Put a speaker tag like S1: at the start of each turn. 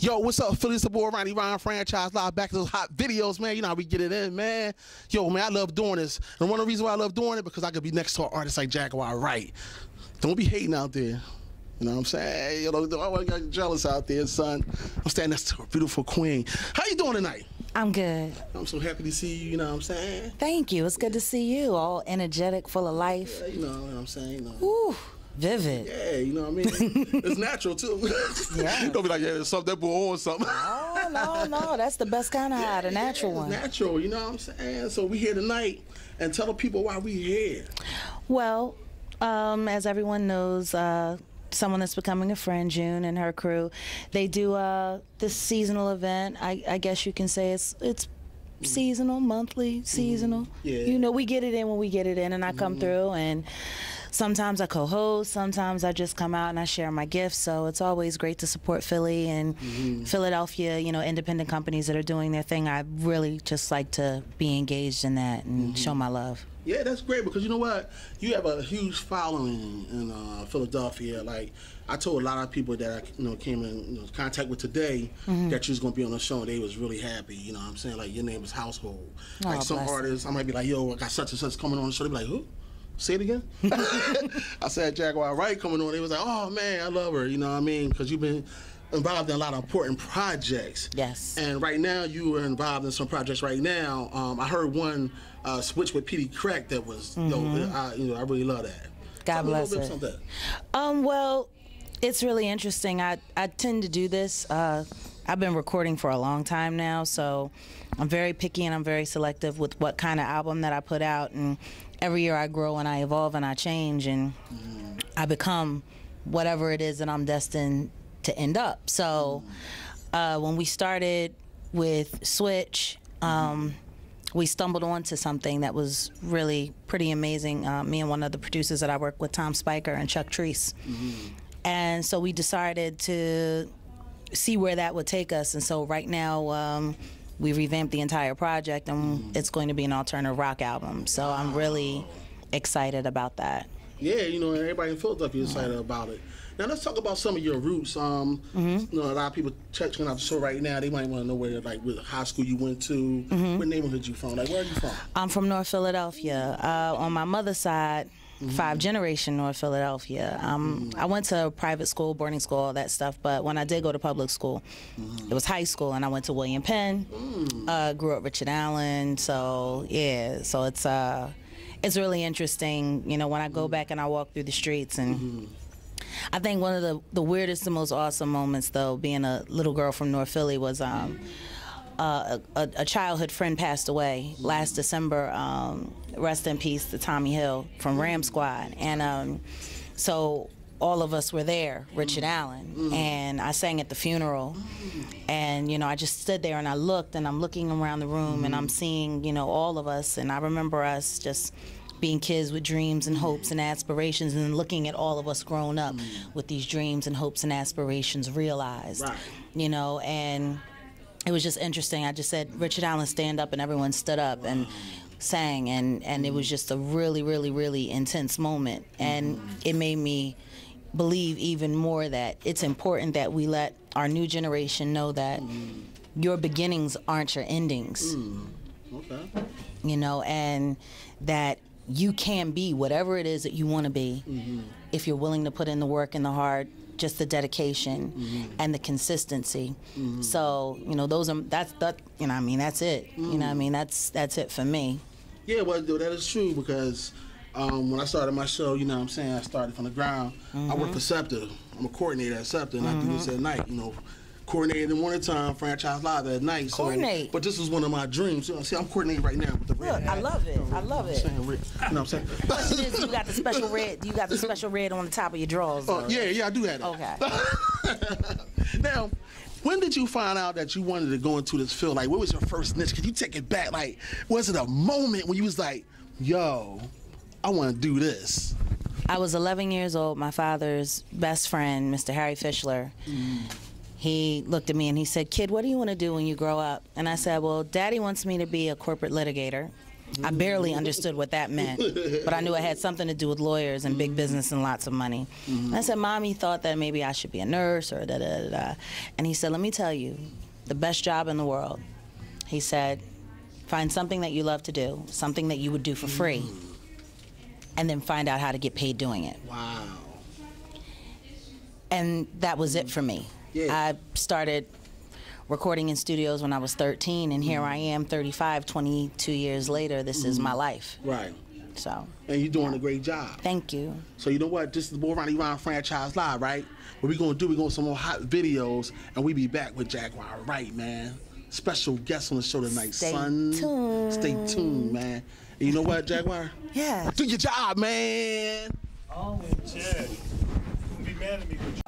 S1: Yo, what's up, Philly? It's the boy Ronnie Ron, franchise live, back to those hot videos, man. You know how we get it in, man. Yo, man, I love doing this. And one of the reasons why I love doing it, because I could be next to an artist like Jaguar Wright. Don't be hating out there. You know what I'm saying? You know, I want to get jealous out there, son. I'm standing next to a beautiful queen. How you doing tonight?
S2: I'm good.
S1: I'm so happy to see you, you know what I'm saying?
S2: Thank you. It's good to see you, all energetic, full of life.
S1: Yeah, you know what I'm saying? You know.
S2: Ooh, vivid.
S1: Yeah, you know what I mean? It's natural, too.
S2: Yeah.
S1: Don't be like, yeah, there's something, that boy on something.
S2: No. That's the best kind of high, the natural one.
S1: Natural, you know what I'm saying? So we here tonight, and tell the people why we here.
S2: Well, as everyone knows, someone that's becoming a friend, June and her crew, they do this seasonal event. I guess you can say it's seasonal, monthly, seasonal.
S1: Yeah.
S2: You know, we get it in when we get it in, and I come through, and sometimes I co-host, sometimes I just come out and I share my gifts. So it's always great to support Philly and Philadelphia, you know, independent companies that are doing their thing. I really just like to be engaged in that and show my love.
S1: Yeah, that's great, because you know what? You have a huge following in Philadelphia. Like, I told a lot of people that I came in contact with today that you was going to be on the show, and they was really happy. You know what I'm saying? Like, your name is household.
S2: Oh,
S1: like, some artists, I might be like, yo, I got such and such coming on the show. They be like, who? Say it again. I said Jaguar Wright coming on. They was like, oh, man, I love her. You know what I mean? Because you've been involved in a lot of important projects.
S2: Yes.
S1: And right now, you are involved in some projects right now. I heard one switch with Petey Crack that was, I really love that.
S2: God bless it. Well, it's really interesting. I tend to do this. I've been recording for a long time now, so I'm very picky and I'm very selective with what kind of album that I put out. And every year I grow and I evolve and I change, and I become whatever it is that I'm destined to end up. So when we started with Switch, we stumbled onto something that was really pretty amazing. Me and one of the producers that I work with, Tom Spiker and Chuck Treese. And so we decided to see where that would take us. And so right now we revamped the entire project, and it's going to be an alternative rock album. So I'm really excited about that.
S1: Yeah, you know, and everybody in Philadelphia is excited about it. Now let's talk about some of your roots. You know, a lot of people checking out the show right now. They might want to know where, like, what high school you went to. What neighborhood you from? Like, where are you from?
S2: I'm from North Philadelphia. On my mother's side, 5th-generation North Philadelphia. I went to private school, boarding school, all that stuff. But when I did go to public school, it was high school, and I went to William Penn. Grew up Richard Allen. So yeah, so it's really interesting. You know, when I go back and I walk through the streets, and I think one of the weirdest and most awesome moments, though, being a little girl from North Philly, was a childhood friend passed away last December. Rest in peace to Tommy Hill from Ram Squad. And so all of us were there, Richard Allen, and I sang at the funeral. And, you know, I just stood there and I looked, and I'm looking around the room, and I'm seeing, you know, all of us. And I remember us just being kids with dreams and hopes and aspirations, and looking at all of us grown up with these dreams and hopes and aspirations realized. You know, and it was just interesting. I just said, Richard Allen, stand up, and everyone stood up and sang, and it was just a really, really, really intense moment. And it made me believe even more that it's important that we let our new generation know that your beginnings aren't your endings.
S1: Okay.
S2: You know, and that you can be whatever it is that you want to be if you're willing to put in the work and the hard, just the dedication and the consistency. So, you know, that's you know, I mean, that's it. You know, I mean, that's it for me.
S1: Yeah, well, that is true, because when I started my show, you know what I'm saying, I started from the ground. I work for Scepter. I'm a coordinator at Scepter, and I do this at night, you know. Coordinated in the morning time, franchise live at night.
S2: Coordinate.
S1: But this is one of my dreams. You know, see, I'm coordinating right now with the red.
S2: Look, I love it. I love it.
S1: You know what I'm saying?
S2: Question is, you got the special red. You got the special red on the top of your drawers.
S1: Oh, yeah, I do have that. Okay. Now, when did you find out that you wanted to go into this field? Like, what was your first niche? Could you take it back? Like, was it a moment when you was like, yo, I want to do this?
S2: I was 11 years old. My father's best friend, Mr. Harry Fischler, he looked at me and he said, "Kid, what do you want to do when you grow up?" And I said, "Well, Daddy wants me to be a corporate litigator." I barely understood what that meant, but I knew it had something to do with lawyers and big business and lots of money. And I said, Mommy thought that maybe I should be a nurse or da-da-da-da. And he said, let me tell you, the best job in the world. He said, find something that you love to do, something that you would do for free, and then find out how to get paid doing it.
S1: Wow.
S2: And that was it for me.
S1: Yeah.
S2: I started recording in studios when I was 13, and here I am, 35, 22 years later. This is my life.
S1: Right.
S2: So.
S1: And you're doing a great job.
S2: Thank you.
S1: So you know what? This is the Boy Ronnie Ron Franchise Live, right? What we're going to do, we're going to some more hot videos, and we be back with Jaguar Wright, man. Special guest on the show tonight, son.
S2: Stay tuned.
S1: Stay tuned, man. And you know what, Jaguar?
S2: Yeah.
S1: Do your job, man.
S3: Oh, Chad. Don't be mad at me, but